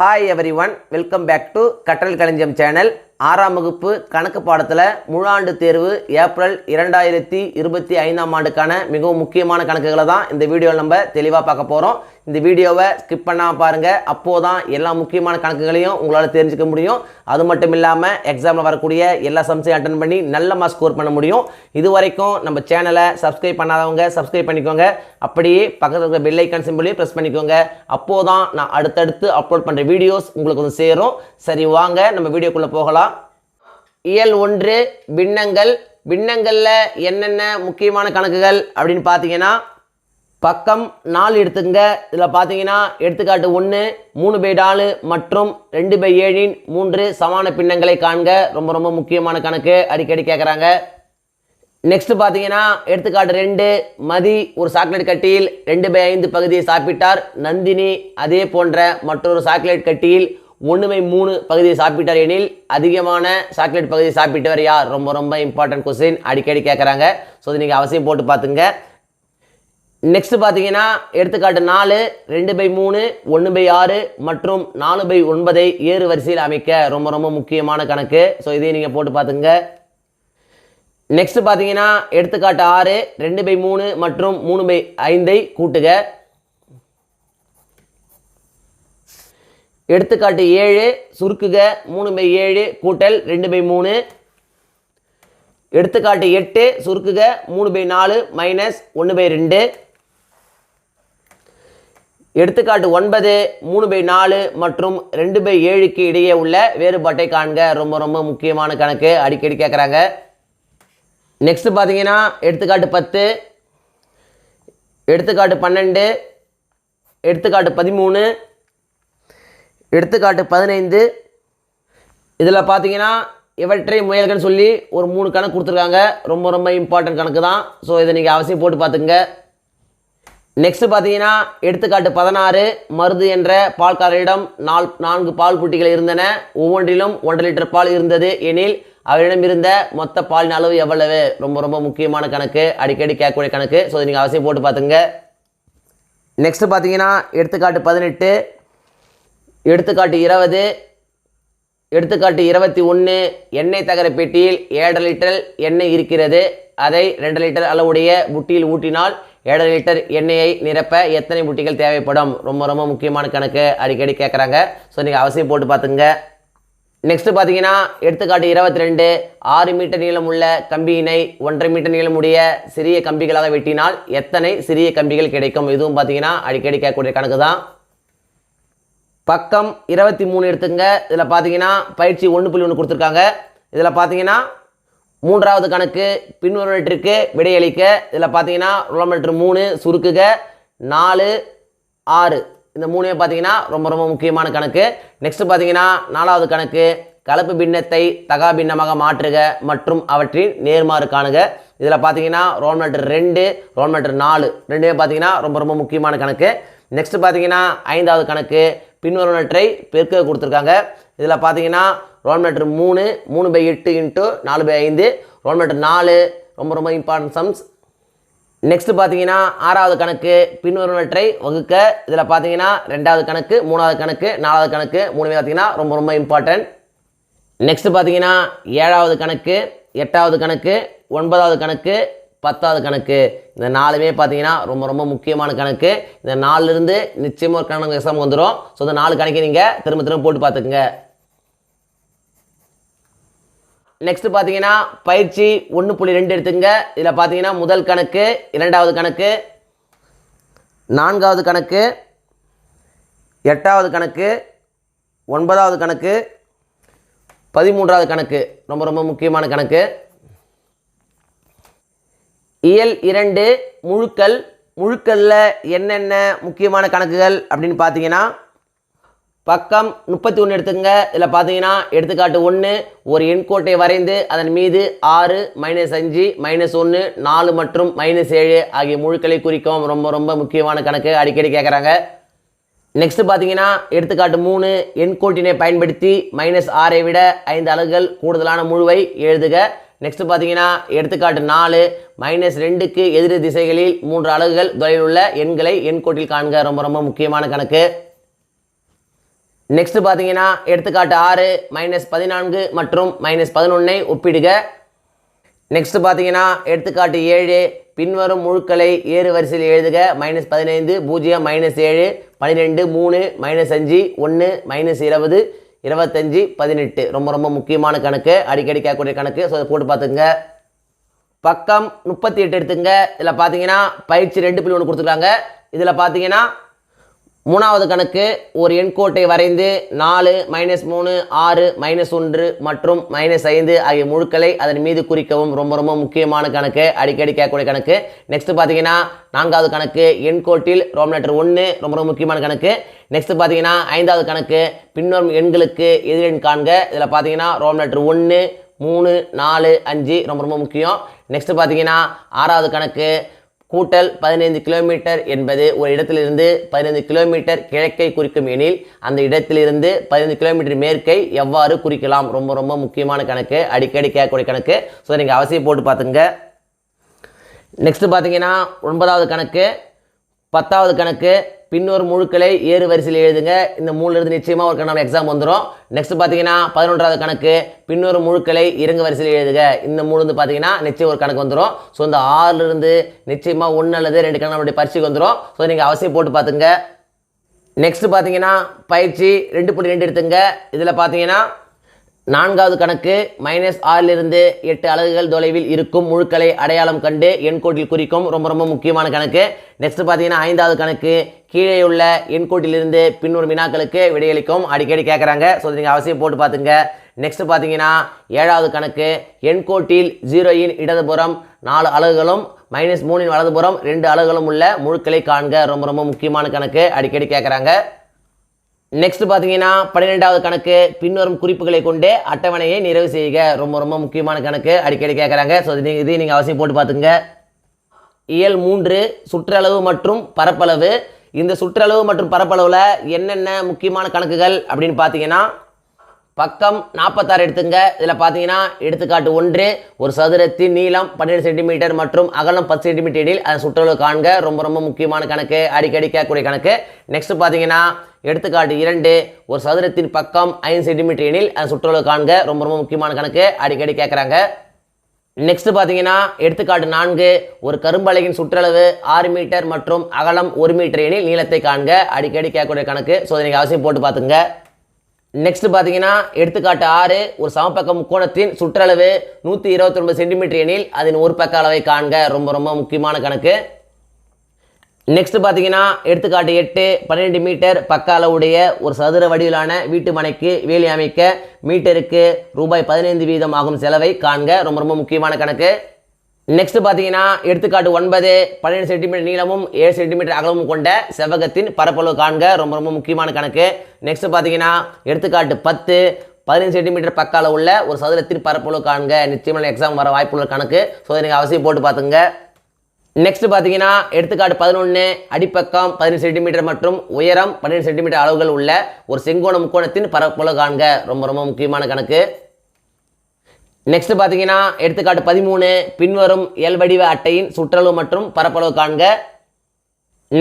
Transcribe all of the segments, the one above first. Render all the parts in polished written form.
Hi everyone, welcome back to கற்றல் களஞ்சியம் channel. 6ஆம் வகுப்பு கணக்கு பாடத்தில் முழாண்டு தேர்வு ஏப்ரல் 2025ஆம் ஆண்டுக்கான மிகவும் முக்கியமான கணக்குகளை தான் இந்த வீடியோவில் நம்ம தெளிவாக பார்க்க போகிறோம். இந்த வீடியோவை ஸ்கிப் பண்ணாமல் பாருங்கள். அப்போது தான் எல்லா முக்கியமான கணக்குகளையும் உங்களால் தெரிஞ்சுக்க முடியும். அது மட்டும் இல்லாமல் எக்ஸாமில் வரக்கூடிய எல்லா சம்ஸையும் அட்டன் பண்ணி நல்ல மார்க் ஸ்கோர் பண்ண முடியும். இது வரைக்கும் நம்ம சேனலை சப்ஸ்கிரைப் பண்ணாதவங்க சப்ஸ்கிரைப் பண்ணிக்கோங்க. அப்படியே பக்கத்தில் இருக்கிற பெல் ஐக்கான் சிம்பிளையும் ப்ரெஸ் பண்ணிக்கோங்க. அப்போது தான் நான் அடுத்தடுத்து அப்லோட் பண்ணுற வீடியோஸ் உங்களுக்கு வந்து சேரும். சரி, வாங்க நம்ம வீடியோக்குள்ளே போகலாம். இயல் 1 பின்னங்கள். பின்னங்களில் என்னென்ன முக்கியமான கணக்குகள் அப்படின்னு பார்த்தீங்கன்னா, பக்கம் 4 எடுத்துங்க. இதில் பார்த்தீங்கன்னா எடுத்துக்காட்டு 1 3/4 மற்றும் 2/7 3 சமான பின்னங்களை காண்க. ரொம்ப ரொம்ப முக்கியமான கணக்கு, அடிக்கடி கேட்குறாங்க. நெக்ஸ்ட் பார்த்தீங்கன்னா எடுத்துக்காட்டு 2 மதி ஒரு சாக்லேட் கட்டியில் 2/5 பகுதியை சாப்பிட்டார். நந்தினி அதே போன்ற மற்றொரு சாக்லேட் கட்டியில் 1/3 பகுதியை சாப்பிட்டார் எனில் அதிகமான சாக்லேட் பகுதியை சாப்பிட்டவர் யார்? ரொம்ப ரொம்ப இம்பார்ட்டன்ட் கொஸ்டின், அடிக்கடி கேட்குறாங்க. ஸோ இது நீங்கள் அவசியம் போட்டு பார்த்துங்க. நெக்ஸ்ட் பார்த்தீங்கன்னா எடுத்துக்காட்டு 4 2/3 1/6 மற்றும் 4/9 ஏறு வரிசையில் அமைக்க. ரொம்ப ரொம்ப முக்கியமான கணக்கு. ஸோ இதையும் நீங்கள் போட்டு பார்த்துங்க. நெக்ஸ்ட் பார்த்தீங்கன்னா எடுத்துக்காட்டு 6 2/3 மற்றும் 3/5 கூட்டுக. எடுத்துக்காட்டு 7 சுருக்குக. 3/7 கூட்டல் 2/3. எடுத்துக்காட்டு 8 சுருக்குக. 3/4 மைனஸ் 1/2. எடுத்துக்காட்டு 9 3/4 மற்றும் 2/7க்கு இடையே உள்ள வேறுபாட்டை காண்க. ரொம்ப ரொம்ப முக்கியமான கணக்கு, அடிக்கடி கேட்குறாங்க. நெக்ஸ்ட் பார்த்தீங்கன்னா எடுத்துக்காட்டு 10 எடுத்துக்காட்டு 12 எடுத்துக்காட்டு 13 எடுத்துக்காட்டு 15. இதில் பார்த்தீங்கன்னா இவற்றை முயல்கன்னு சொல்லி ஒரு 3 கணக்கு கொடுத்துருக்காங்க. ரொம்ப ரொம்ப இம்பார்ட்டன்ட் கணக்கு தான். ஸோ இதை நீங்கள் அவசியம் போட்டு பார்த்துங்க. நெக்ஸ்ட் பார்த்தீங்கன்னா எடுத்துக்காட்டு 16 மருது என்ற பால்காரரிடம் 4 பால் புட்டிகள் இருந்தன. ஒவ்வொன்றிலும் 1.5 லிட்டர் பால் இருந்தது எனில் அவரிடம் இருந்த மொத்த பாலின் அளவு எவ்வளவு? ரொம்ப ரொம்ப முக்கியமான கணக்கு, அடிக்கடி கேட்கக்கூடிய கணக்கு. ஸோ இதை நீங்கள் அவசியம் போட்டு பார்த்துங்க. நெக்ஸ்ட் பார்த்தீங்கன்னா எடுத்துக்காட்டு 18 எடுத்துக்காட்டு 20 எடுத்துக்காட்டு 21 எண்ணெய் தகர பெட்டியில் 7.5 லிட்டர் எண்ணெய் இருக்கிறது. அதை 2 லிட்டர் அளவுடைய புட்டியில் ஊற்றினால் 7.5 லிட்டர் எண்ணெயை நிரப்ப எத்தனை புட்டிகள் தேவைப்படும்? ரொம்ப ரொம்ப முக்கியமான கணக்கு, அடிக்கடி கேட்குறாங்க. ஸோ நீங்கள் அவசியம் போட்டு பார்த்துங்க. நெக்ஸ்ட் பார்த்தீங்கன்னா எடுத்துக்காட்டு 22 6 மீட்டர் நீளமுள்ள கம்பியினை 1.5 மீட்டர் நீளமுடைய சிறிய கம்பிகளாக வெட்டினால் எத்தனை சிறிய கம்பிகள் கிடைக்கும்? இதுவும் பார்த்தீங்கன்னா அடிக்கடி கேட்கக்கூடிய கணக்கு தான். பக்கம் 23 எடுத்துங்க. இதில் பார்த்தீங்கன்னா பயிற்சி 1.1 கொடுத்துருக்காங்க. இதில் பார்த்தீங்கன்னா 3வது கணக்கு பின்வருவனவற்றிற்கு விடையளிக்க. இதில் பார்த்தீங்கன்னா ரோல் நம்பர் 3 சுருக்குக 4 6 இந்த 3 பார்த்தீங்கன்னா ரொம்ப ரொம்ப முக்கியமான கணக்கு. நெக்ஸ்ட் பார்த்தீங்கன்னா 4வது கணக்கு கலப்பு பின்னத்தை தகா பின்னமாக மாற்றுக மற்றும் அவற்றின் நேர்மாறு காணுக. இதில் பார்த்தீங்கன்னா ரோல் நம்பர் 2 ரோல் நம்பர் 4 ரெண்டுமே பார்த்தீங்கன்னா ரொம்ப ரொம்ப முக்கியமான கணக்கு. நெக்ஸ்ட் பார்த்தீங்கன்னா 5வது கணக்கு பின்வருவனவற்றை பெருக்க கொடுத்துருக்காங்க. இதில் பார்த்தீங்கன்னா roll number 3 3/8 into 4/5 roll number 4 ரொம்ப ரொம்ப இம்பார்ட்டன்ட் சம்ஸ். நெக்ஸ்ட் பார்த்தீங்கன்னா 6வது கணக்கு பின்வருவனவற்றை வகுக்க. இதில் பார்த்தீங்கன்னா 2வது கணக்கு 3வது கணக்கு 4வது கணக்கு 3 பார்த்தீங்கன்னா ரொம்ப ரொம்ப இம்பார்ட்டன்ட். நெக்ஸ்ட் பார்த்தீங்கன்னா 7வது கணக்கு 8வது கணக்கு 9வது கணக்கு 10வது கணக்கு. இந்த 4மே பார்த்தீங்கன்னா ரொம்ப ரொம்ப முக்கியமான கணக்கு. இந்த 4லிருந்து நிச்சயமாக ஒரு கணக்கு எக்ஸாம் வந்துடும். ஸோ இந்த 4 கணக்கை நீங்கள் திரும்ப திரும்ப போட்டு பார்த்துக்குங்க. நெக்ஸ்ட் பார்த்தீங்கன்னா பயிற்சி 1.2 எடுத்துங்க. இதில் பார்த்தீங்கன்னா முதல் கணக்கு 2வது கணக்கு 4வது கணக்கு 8வது கணக்கு 9வது கணக்கு 13வது கணக்கு ரொம்ப ரொம்ப முக்கியமான கணக்கு. இயல் 2 முழுக்கள். முழுக்களில் என்னென்ன முக்கியமான கணக்குகள் அப்படின்னு பார்த்தீங்கன்னா, பக்கம் 31 எடுத்துங்க. இதில் பார்த்தீங்கன்னா எடுத்துக்காட்டு 1 ஒரு எண்கோட்டை வரைந்து அதன் மீது 6 -5 -1 4 மற்றும் -7 ஆகிய முழுக்களை குறிக்கும். ரொம்ப ரொம்ப முக்கியமான கணக்கு, அடிக்கடி கேட்குறாங்க. நெக்ஸ்ட் பார்த்தீங்கன்னா எடுத்துக்காட்டு 3 எண்கோட்டினை பயன்படுத்தி -6ஐ விட 5 அலகுகள் கூடுதலான முழுவை எழுதுக. நெக்ஸ்ட் பார்த்தீங்கன்னா எடுத்துக்காட்டு 4 -2க்கு எதிர் திசைகளில் 3 அலகுகள் தொலைவில் உள்ள எண்களை எண்கோட்டில் காண்க. ரொம்ப ரொம்ப முக்கியமான கணக்கு. நெக்ஸ்ட் பார்த்தீங்கன்னா எடுத்துக்காட்டு 6 -14 மற்றும் -11 ஒப்பிடுக. நெக்ஸ்ட் பார்த்தீங்கன்னா எடுத்துக்காட்டு 7 பின்வரும் முழுக்களை ஏறு வரிசையில் எழுதுக. -15 0 -7 12 3 -5 1 -20 25 18 ரொம்ப முக்கியமான கணக்கு, அடிக்கடி கேட்கக்கூடிய கணக்கு. ஸோ அதை போட்டு பார்த்துங்க. பக்கம் 38 எடுத்துங்க. இதில் பார்த்தீங்கன்னா பயிற்சி 2.1 கொடுத்துருக்காங்க. இதில் பார்த்தீங்கன்னா மூணாவது கணக்கு ஒரு எண்கோட்டை வரைந்து 4 -3 6 -1 மற்றும் -5 ஆகிய முழுக்களை அதன் மீது குறிக்கவும். ரொம்ப முக்கியமான கணக்கு, அடிக்கடி கேட்கக்கூடிய கணக்கு. நெக்ஸ்ட் பார்த்தீங்கன்னா நான்காவது கணக்கு எண்கோட்டில் ரோமன் லெட்டர் 1 ரொம்ப முக்கியமான கணக்கு. நெக்ஸ்ட் பார்த்தீங்கன்னா ஐந்தாவது கணக்கு பின்வரும் எண்களுக்கு எதிரெண் காண்க. இதில் பார்த்தீங்கன்னா ரோமன் லெட்டர் 1 3 4 5 ரொம்ப முக்கியம். நெக்ஸ்ட் பார்த்தீங்கன்னா ஆறாவது கணக்கு கூட்டல் 15 கிலோமீட்டர் என்பது ஒரு இடத்திலிருந்து 15 கிலோமீட்டர் கிழக்கை குறிக்கும் எனில் அந்த இடத்திலிருந்து 15 கிலோமீட்டர் மேற்கை எவ்வாறு குறிக்கலாம். ரொம்ப முக்கியமான கணக்கு, அடிக்கடி கேட்கக்கூடிய கணக்கு. ஸோ நீங்கள் அவசியம் போட்டு பார்த்துங்க. நெக்ஸ்ட் பார்த்தீங்கன்னா 9வது கணக்கு 10வது கணக்கு பின்னொரு முழுக்களை ஏறு வரிசையில் எழுதுங்க. இந்த 3லிருந்து நிச்சயமாக ஒரு கணக்கு எக்ஸாம் வந்துடும். நெக்ஸ்ட் பார்த்தீங்கன்னா 11வது கணக்கு பின்னொரு முழுக்களை இறங்கு வரிசையில் எழுதுக. இந்த 3 பார்த்தீங்கன்னா நிச்சயம் ஒரு கணக்கு வந்துடும். ஸோ இந்த 6லிருந்து நிச்சயமாக 1 அல்லது 2 கணக்கு நம்மளுடைய பரிசைக்கு வந்துடும். ஸோ நீங்கள் அவசியம் போட்டு பார்த்துங்க. நெக்ஸ்ட் பார்த்தீங்கன்னா பயிற்சி 2.2 எடுத்துங்க. இதில் பார்த்தீங்கன்னா நான்காவது கணக்கு -6லிருந்து 8 அலகுகள் தொலைவில் இருக்கும் முழுக்களை அடையாளம் கண்டு எண்கோட்டில் குறிக்கும். ரொம்ப முக்கியமான கணக்கு. நெக்ஸ்ட் பார்த்தீங்கன்னா ஐந்தாவது கணக்கு கீழே உள்ள எண்கோட்டிலிருந்து பின்வரும் வினாக்களுக்கு விடையளிக்கும். அடிக்கடி கேட்குறாங்க. ஸோ நீங்கள் அவசியம் போட்டு பார்த்துங்க. நெக்ஸ்ட் பார்த்தீங்கன்னா 7வது கணக்கு எண்கோட்டில் 0 இடதுபுறம் 4 அலகுகளும் -3 வலதுபுறம் 2 அலகுகளும் உள்ள முழுக்களை காண்க. ரொம்ப முக்கியமான கணக்கு, அடிக்கடி கேட்குறாங்க. நெக்ஸ்ட் பார்த்தீங்கன்னா 12வது கணக்கு பின்வரும் குறிப்புகளை கொண்டு அட்டவணையை நிறைவு செய்க. ரொம்ப முக்கியமான கணக்கு, அடிக்கடி கேட்குறாங்க. ஸோ இது நீங்கள் அவசியம் போட்டு பார்த்துங்க. இயல் 3 சுற்றளவு மற்றும் பரப்பளவு. இந்த சுற்றளவு மற்றும் பரப்பளவில் என்னென்ன முக்கியமான கணக்குகள் அப்படின்னு பார்த்தீங்கன்னா பக்கம் 46 எடுத்துங்க. இதில் பார்த்தீங்கன்னா எடுத்துக்காட்டு 1 ஒரு சதுரத்தின் நீளம் 12 சென்டிமீட்டர் மற்றும் அகலம் 10 சென்டிமீட்டர் எனில் அதன் சுற்றளவு காண்க. ரொம்ப முக்கியமான கணக்கு, அடிக்கடி கேட்கக்கூடிய கணக்கு. நெக்ஸ்ட் பார்த்தீங்கன்னா எடுத்துக்காட்டு 2 ஒரு சதுரத்தின் பக்கம் 5 சென்டிமீட்டர் எனில் அதன் சுற்றளவு காண்க. ரொம்ப முக்கியமான கணக்கு, அடிக்கடி கேட்குறாங்க. நெக்ஸ்ட் பார்த்தீங்கன்னா எடுத்துக்காட்டு 4 ஒரு கரும்பலகின் சுற்றளவு 6 மீட்டர் மற்றும் அகலம் 1 மீட்டர் எனில் நீளத்தை காண்க. அடிக்கடி கேட்கக்கூடிய கணக்கு. ஸோ நீங்கள் அவசியம் போட்டு பார்த்துங்க. நெக்ஸ்ட் பார்த்தீங்கன்னா எடுத்துக்காட்டு 6 ஒரு சமபக்க முக்கோணத்தின் சுற்றளவு 129 சென்டிமீட்டர் எனில் அதன் ஒரு பக்க அளவை காண்க. ரொம்ப முக்கியமான கணக்கு. நெக்ஸ்ட் பார்த்தீங்கன்னா எடுத்துக்காட்டு 8 12 மீட்டர் பக்க அளவுடைய ஒரு சதுர வடிவிலான வீட்டு மனைக்கு வேலி அமைக்க மீட்டருக்கு ரூபாய் 15 வீதம் ஆகும் செலவை காண்க. ரொம்ப முக்கியமான கணக்கு. நெக்ஸ்ட் பார்த்தீங்கன்னா எடுத்துக்காட்டு 9 12 சென்டிமீட்டர் நீளமும் 7 சென்டிமீட்டர் அகலமும் கொண்ட செவ்வகத்தின் பரப்பளவு காண்க. ரொம்ப முக்கியமான கணக்கு. நெக்ஸ்ட் பார்த்தீங்கன்னா எடுத்துக்காட்டு 10 15 சென்டிமீட்டர் பக்க அளவுள்ள ஒரு சதுரத்தின் பரப்பளவு காண்க. நிச்சயமான எக்ஸாம் வர வாய்ப்புள்ள கணக்கு. ஸோ நீங்கள் அவசியம் போட்டு பார்த்துங்க. நெக்ஸ்ட் பார்த்தீங்கன்னா எடுத்துக்காட்டு 11 அடிப்பக்கம் 15 சென்டிமீட்டர் மற்றும் உயரம் 12 சென்டிமீட்டர் அளவுகள் உள்ள ஒரு செங்கோண முக்கோணத்தின் பரப்பளவு காண்க. ரொம்ப முக்கியமான கணக்கு. நெக்ஸ்ட் பார்த்தீங்கன்னா எடுத்துக்காட்டு 13 பின்வரும் எல் வடிவ அட்டையின் சுற்றளவு மற்றும் பரப்பளவு காண்க.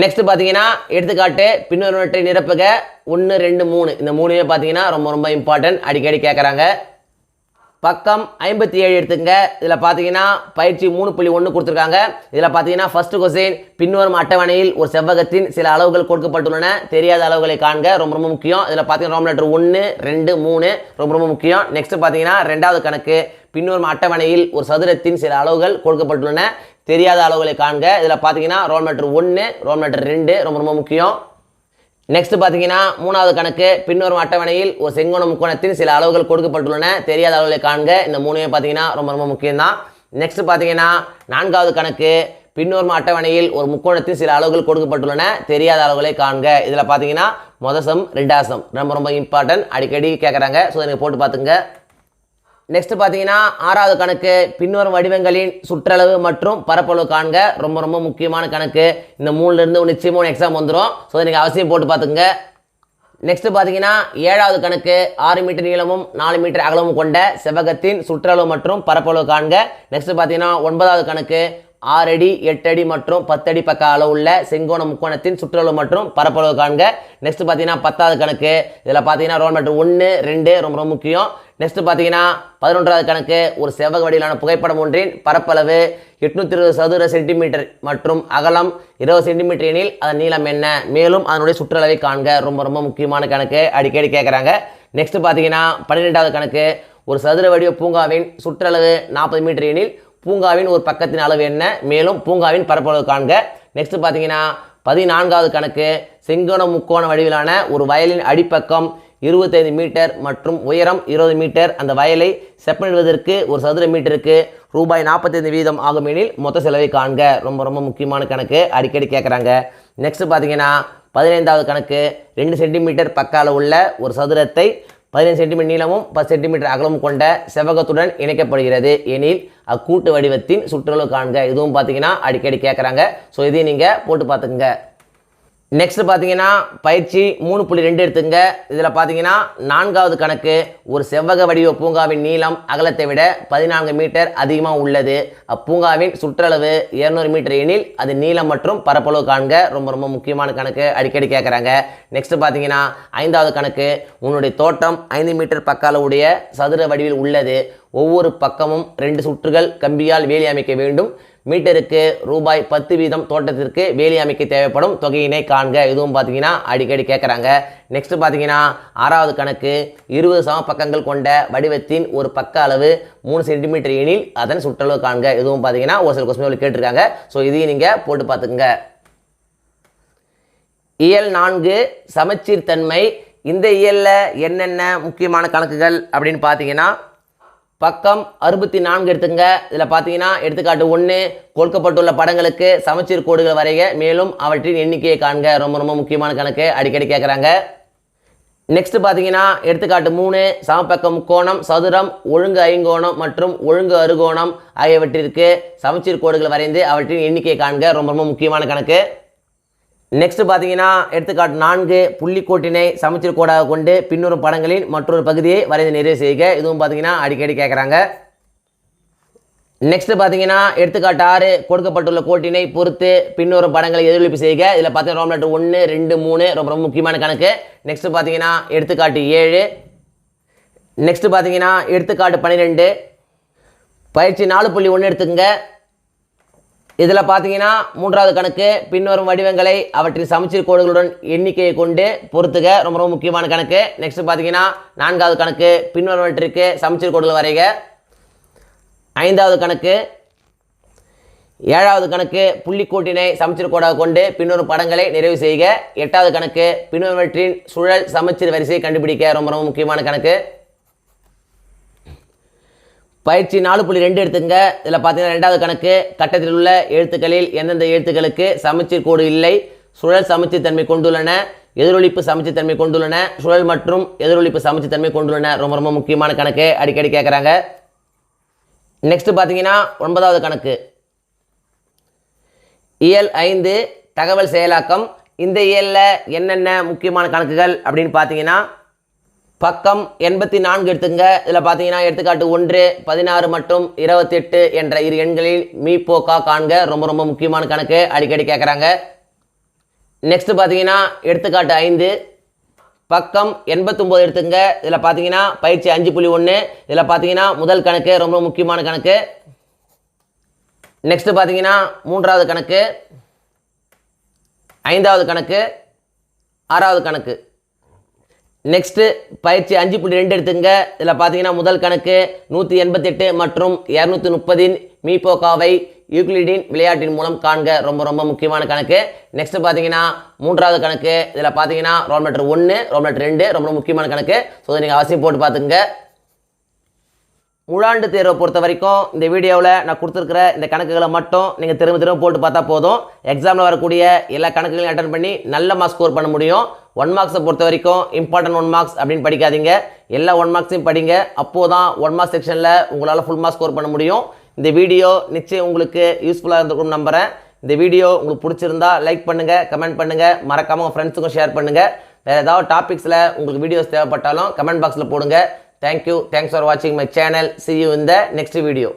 நெக்ஸ்ட் பார்த்தீங்கன்னா எடுத்துக்காட்டு பின்வருவற்றை நிரப்புக 1 2 3. இந்த 3 பார்த்தீங்கன்னா ரொம்ப இம்பார்ட்டன்ட், அடிக்கடி கேட்குறாங்க. பக்கம் 57 எடுத்துங்க. இதில் பார்த்தீங்கன்னா பயிற்சி 3.1 கொடுத்துருக்காங்க. இதில் பார்த்தீங்கன்னா ஃபர்ஸ்ட் கொஸ்டின் பின்வரும் அட்டவணையில் ஒரு செவ்வகத்தின் சில அளவுகள் கொடுக்கப்பட்டுள்ளன, தெரியாத அளவுகளை காண்க. ரொம்ப முக்கியம். இதில் பார்த்தீங்கன்னா ரோமன் லெட்டர் 1 2 3 ரொம்ப முக்கியம். நெக்ஸ்ட் பார்த்தீங்கன்னா ரெண்டாவது கணக்கு பின்வரும் அட்டவணையில் ஒரு சதுரத்தின் சில அளவுகள் கொடுக்கப்பட்டுள்ளன, தெரியாத அளவுகளை காண்க. இதில் பார்த்தீங்கன்னா ரோமன் லெட்டர் 1 ரோமன் லெட்டர் 2 ரொம்ப முக்கியம். நெக்ஸ்ட் பார்த்தீங்கன்னா மூணாவது கணக்கு பின்வரும் அட்டவணையில் ஒரு செங்கோண முக்கோணத்தின் சில அளவுகள் கொடுக்கப்பட்டுள்ளன, தெரியாத அளவுகளை காண்க. இந்த 3 பார்த்தீங்கன்னா ரொம்ப முக்கியம்தான். நெக்ஸ்ட் பார்த்தீங்கன்னா நான்காவது கணக்கு பின்வரும் அட்டவணையில் ஒரு முக்கோணத்தின் சில அளவுகள் கொடுக்கப்பட்டுள்ளன, தெரியாத அளவுகளை காண்க. இதில் பார்த்தீங்கன்னா முதசம் ரெண்டாசம் ரொம்ப இம்பார்ட்டன்ட், அடிக்கடி கேட்குறாங்க. ஸோ இதை போட்டு பார்த்துங்க. நெக்ஸ்ட் பார்த்தீங்கன்னா ஆறாவது கணக்கு பின்வரும் வடிவங்களின் சுற்றளவு மற்றும் பரப்பளவு காண்க. ரொம்ப முக்கியமான கணக்கு. இந்த 3லேருந்து நிச்சயமாக எக்ஸாம் வந்துடும். ஸோ நீங்கள் அவசியம் போட்டு பார்த்துங்க. நெக்ஸ்ட் பார்த்தீங்கன்னா ஏழாவது கணக்கு 6 மீட்டர் நீளமும் 4 மீட்டர் அகலமும் கொண்ட செவ்வகத்தின் சுற்றளவு மற்றும் பரப்பளவு காண்க. நெக்ஸ்ட் பார்த்தீங்கன்னா 9வது கணக்கு 6 அடி 8 அடி மற்றும் 10 அடி பக்க அளவுள்ள செங்கோண முக்கோணத்தின் சுற்றளவு மற்றும் பரப்பளவு காண்க. நெக்ஸ்ட் பார்த்தீங்கன்னா 10வது கணக்கு. இதில் பார்த்தீங்கன்னா ரோல் நம்பர் 1 2 ரொம்ப ரொம்ப முக்கியம். நெக்ஸ்ட் பார்த்தீங்கன்னா 11வது கணக்கு. ஒரு செவ்வக வடிவிலான புகைப்படம் ஒன்றின் பரப்பளவு 820 சதுர சென்டிமீட்டர் மற்றும் அகலம் 20 சென்டிமீட்டர் எனில் அதன் நீளம் என்ன, மேலும் அதனுடைய சுற்றளவை காண்க. ரொம்ப ரொம்ப முக்கியமான கணக்கு, அடிக்கடி கேட்குறாங்க. நெக்ஸ்ட் பார்த்தீங்கன்னா 12வது கணக்கு. ஒரு சதுர வடிவ பூங்காவின் சுற்றளவு 40 மீட்டர் எனில் பூங்காவின் ஒரு பக்கத்தின் அளவு என்ன, மேலும் பூங்காவின் பரப்பளவு காண்க. நெக்ஸ்ட் பார்த்தீங்கன்னா 14வது கணக்கு. செங்கோண முக்கோண வடிவிலான ஒரு வயலின் அடிப்பக்கம் 25 மீட்டர் மற்றும் உயரம் 20 மீட்டர். அந்த வயலை செப்பனிடுவதற்கு ஒரு சதுர மீட்டருக்கு ரூபாய் 45 வீதம் ஆகும் எனில் மொத்த செலவை காண்க. ரொம்ப ரொம்ப முக்கியமான கணக்கு, அடிக்கடி கேட்குறாங்க. நெக்ஸ்ட் பார்த்தீங்கன்னா 15வது கணக்கு. 2 சென்டிமீட்டர் பக்க அளவுள்ள ஒரு சதுரத்தை 15 சென்டிமீட்டர் நீளமும் 10 சென்டிமீட்டர் அகலமும் கொண்ட செவ்வகத்துடன் இணைக்கப்படுகிறது எனில் அக்கூட்டு வடிவத்தின் சுற்றளவு காண்க. இதுவும் பார்த்தீங்கன்னா அடிக்கடி கேட்குறாங்க. ஸோ இதையும் நீங்கள் போட்டு பார்த்துக்குங்க. நெக்ஸ்ட் பார்த்தீங்கன்னா பயிற்சி 3.2 எடுத்துங்க. இதில் பார்த்தீங்கன்னா 4வது கணக்கு. ஒரு செவ்வக வடிவ பூங்காவின் நீளம் அகலத்தை விட 14 மீட்டர் அதிகமாக உள்ளது. அப்பூங்காவின் சுற்றளவு 200 மீட்டர் எனில் அது நீளம் மற்றும் பரப்பளவு காண்க. ரொம்ப ரொம்ப முக்கியமான கணக்கு, அடிக்கடி கேட்குறாங்க. நெக்ஸ்ட் பார்த்தீங்கன்னா 5வது கணக்கு. உன்னுடைய தோட்டம் 5 மீட்டர் பக்க அளவுடைய சதுர வடிவில் உள்ளது. ஒவ்வொரு பக்கமும் 2 சுற்றுகள் கம்பியால் வேலி அமைக்க வேண்டும். மீட்டருக்கு ரூபாய் 10 வீதம் தோட்டத்திற்கு வேலி அமைக்க தேவைப்படும் தொகையினை காண்க. இதுவும் பார்த்தீங்கன்னா அடிக்கடி கேட்குறாங்க. நெக்ஸ்ட் பார்த்தீங்கன்னா 6வது கணக்கு. 20 சம பக்கங்கள் கொண்ட வடிவத்தின் ஒரு பக்க அளவு 3 சென்டிமீட்டர் எனில் அதன் சுற்றளவு காண்க. இதுவும் பார்த்தீங்கன்னா ஒரு சில கொஸ்டின் கேட்டிருக்காங்க. ஸோ இதையும் நீங்கள் போட்டு பார்த்துக்குங்க. இயல் 4 சமச்சீர் தன்மை. இந்த இயலில் என்னென்ன முக்கியமான கணக்குகள் அப்படின்னு பார்த்தீங்கன்னா பக்கம் 64 எடுத்துங்க. இதில் பார்த்தீங்கன்னா எடுத்துக்காட்டு 1. கொடுக்கப்பட்டுள்ள படங்களுக்கு சமச்சீர் கோடுகள் வரைக, மேலும் அவற்றின் எண்ணிக்கையை காண்க. ரொம்ப ரொம்ப முக்கியமான கணக்கு, அடிக்கடி கேட்குறாங்க. நெக்ஸ்ட் பார்த்தீங்கன்னா எடுத்துக்காட்டு 3. சமபக்க முக்கோணம், சதுரம், ஒழுங்கு ஐங்கோணம் மற்றும் ஒழுங்கு அறுகோணம் ஆகியவற்றிற்கு சமச்சீர் கோடுகள் வரைந்து அவற்றின் எண்ணிக்கையை காண்க. ரொம்ப ரொம்ப முக்கியமான கணக்கு. நெக்ஸ்ட் பார்த்தீங்கன்னா எடுத்துக்காட்டு 4. புள்ளிக்கோட்டினை சமச்சீர் கோடாக கொண்டு பின்வரும் படங்களின் மற்றொரு பகுதியை வரைந்து நிறைவு செய்க. இதுவும் பார்த்தீங்கன்னா அடிக்கடி கேட்குறாங்க. நெக்ஸ்ட் பார்த்தீங்கன்னா எடுத்துக்காட்டு 6. கொடுக்கப்பட்டுள்ள கோட்டினை பொறுத்து பின்வரும் படங்களை எதிரொலிப்பு செய்க. இதில் பார்த்தீங்கன்னா ரோம் லெட்டர் 1 2 3 ரொம்ப ரொம்ப முக்கியமான கணக்கு. நெக்ஸ்ட் பார்த்தீங்கன்னா எடுத்துக்காட்டு 7. நெக்ஸ்ட் பார்த்தீங்கன்னா எடுத்துக்காட்டு 12. பயிற்சி 4.1 எடுத்துக்கங்க. இதில் பார்த்தீங்கன்னா 3வது கணக்கு. பின்வரும் வடிவங்களை அவற்றின் சமச்சீர் கோடுகளுடன் எண்ணிக்கையை கொண்டு பொறுத்துக. ரொம்ப ரொம்ப முக்கியமான கணக்கு. நெக்ஸ்ட் பார்த்தீங்கன்னா 4வது கணக்கு. பின்வருவற்றிற்கு சமச்சீர் கோடுகள் வரைக. 5வது கணக்கு. 7வது கணக்கு. புள்ளிக்கோட்டினை சமச்சீர் கோடாக கொண்டு பின்வரும் படங்களை நிறைவு செய்க. 8வது கணக்கு. பின்வருவற்றின் சுழல் சமச்சீர் வரிசையை கண்டுபிடிக்க. ரொம்ப ரொம்ப முக்கியமான கணக்கு. பயிற்சி 4.2 எடுத்துங்க. இதில் பார்த்தீங்கன்னா 2வது கணக்கு. கட்டத்தில் உள்ள எழுத்துக்களில் எந்தெந்த எழுத்துக்களுக்கு சமச்சீர் கோடு இல்லை, சுழல் சமச்சீர் தன்மை கொண்டுள்ளன, எதிரொலிப்பு சமச்சீர் தன்மை கொண்டுள்ளன, சுழல் மற்றும் எதிரொலிப்பு சமச்சீர் தன்மை கொண்டுள்ளன. ரொம்ப ரொம்ப முக்கியமான கணக்கு, அடிக்கடி கேட்குறாங்க. நெக்ஸ்ட் பார்த்தீங்கன்னா 9வது கணக்கு. இயல் 5 தகவல் செயலாக்கம். இந்த இயலில் என்னென்ன முக்கியமான கணக்குகள் அப்படின்னு பார்த்தீங்கன்னா பக்கம் 84 எடுத்துங்க. இதில் பார்த்தீங்கன்னா எடுத்துக்காட்டு 1 16 மற்றும் 28 என்ற இரு எண்களில் மீப்போக்கா காண்க. ரொம்ப ரொம்ப முக்கியமான கணக்கு, அடிக்கடி கேட்குறாங்க. நெக்ஸ்ட் பார்த்தீங்கன்னா எடுத்துக்காட்டு 5. பக்கம் 89 எடுத்துங்க. இதில் பார்த்தீங்கன்னா பயிற்சி 5.1. இதில் பார்த்தீங்கன்னா முதல் கணக்கு ரொம்ப முக்கியமான கணக்கு. நெக்ஸ்ட் பார்த்தீங்கன்னா 3வது கணக்கு, 5வது கணக்கு, 6வது கணக்கு. நெக்ஸ்ட்டு பயிற்சி 5.2 எடுத்துங்க. இதில் பார்த்தீங்கன்னா முதல் கணக்கு 188 மற்றும் 230 மீப்போக்காவை யூக்ளிடின் விளையாட்டின் மூலம் காண்க. ரொம்ப ரொம்ப முக்கியமான கணக்கு. நெக்ஸ்ட் பார்த்தீங்கன்னா 3வது கணக்கு. இதில் பார்த்தீங்கன்னா ரோல் நம்பர் 1 ரோல் நம்பர் 2 ரொம்ப முக்கியமான கணக்கு. ஸோ இதை நீங்கள் அவசியம் போட்டு பார்த்துங்க. முழாண்டு தேர்வை பொறுத்த வரைக்கும் இந்த வீடியோவில் நான் கொடுத்துருக்கிற இந்த கணக்குகளை மட்டும் நீங்கள் திரும்ப திரும்ப போட்டு பார்த்தா போதும். எக்ஸாமில் வரக்கூடிய எல்லா கணக்குகளையும் அட்டன் பண்ணி நல்ல மார்க்ஸ் ஸ்கோர் பண்ண முடியும். 1 மார்க்ஸை பொறுத்த வரைக்கும் இம்பார்ட்டன்ட் 1 மார்க்ஸ் அப்படின்னு படிக்காதீங்க. எல்லா 1 மார்க்ஸையும் படிங்க. அப்போது தான் 1 மார்க்ஸ் செக்ஷனில் உங்களால் ஃபுல் மார்க்ஸ் ஸ்கோர் பண்ண முடியும். இந்த வீடியோ நிச்சயம் உங்களுக்கு யூஸ்ஃபுல்லாக இருந்திருக்கும்னு நம்புகிறேன். இந்த வீடியோ உங்களுக்கு பிடிச்சிருந்தா லைக் பண்ணுங்கள், கமெண்ட் பண்ணுங்கள், மறக்காமல் உங்கள் ஃப்ரெண்ட்ஸுக்கும் ஷேர் பண்ணுங்கள். வேறு ஏதாவது டாபிக்ஸில் உங்களுக்கு வீடியோஸ் தேவைப்பட்டாலும் கமெண்ட் பாக்ஸில் போடுங்க. Thank you. Thanks for watching my channel. See you in the next video.